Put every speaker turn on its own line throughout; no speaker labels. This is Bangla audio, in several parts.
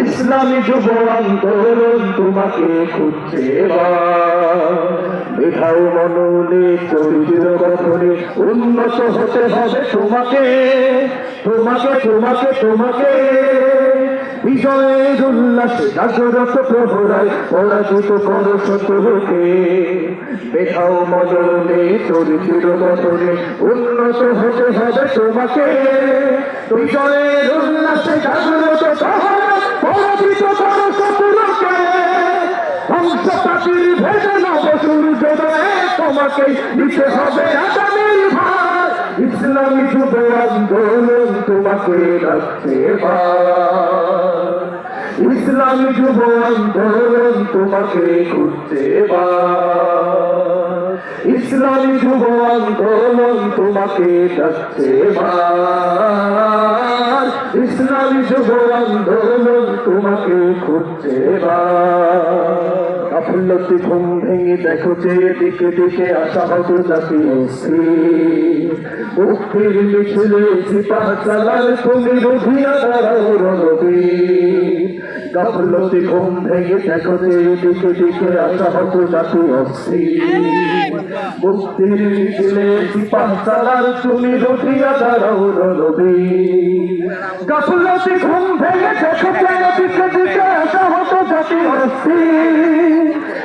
ইসলামী যুব আন্দোলন তোমাকে খুঁজছে মেধাও মননে চরিত্র গঠনে উন্নত হতে হবে তোমাকে তোমাকে তোমাকে তোমাকে বিজয়ের উল্লাসে জাগরত প্রহরায় পরাজিত করো শত্রুকে মেধাও মননে চরিত্র গঠনে উন্নত হতে হবে তোমাকে বিজয়ের উল্লাসে জাগরত প্রহরায় পরাজিত করো শত্রুকে ধ্বংসপাতির ভেবে নবসূর্যোদয়ে তোমাকে দিতে হবে আগামীর ভার ইসলামী যুব আন্দোলন তোমাকে রাখতে ইসলামী যুব আন্দোলন তোমাকে খুঁজতে ইসলামী যুব আন্দোলন তোমাকে ডাকতে ইসলামী যুব আন্দোলন তোমাকে খুঁজছে গাফিলতি ঘুম ভেঙে দেখো যে দিকে দিকে আসা হতো জাতি মুক্তির মিছিলে সিপাহ চালার তুমি রুধিয়া দাঁড়াও রণবীর গাফিলতি ঘুম ভেঙে দেখো যে দিকে দিকে আসা হতো জাতি মুক্তির মিছিলে সিপাহ চালার তুমি রুধিয়া দাঁড়াও রণবীর গাফিলতি ঘুম ভেঙে দেখো যে দিকে দিকে আসা হতো জাতি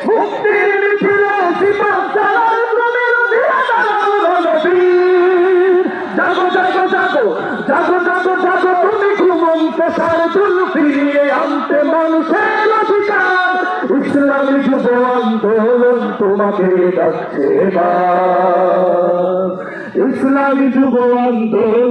মুক্তির মিছিলে সিপাহ চালার তুমি রুধিয়া দাঁড়াও রণবীর জাগো জাগো জাগো জাগো জাগো জাগো তুমি ঘুমন্ত শারদুল ফিরিয়ে আনতে মানুষের অধিকার ইসলামী যুব আন্দোলন তোমাকে ডাকছে ইসলামী যুব আন্দোলন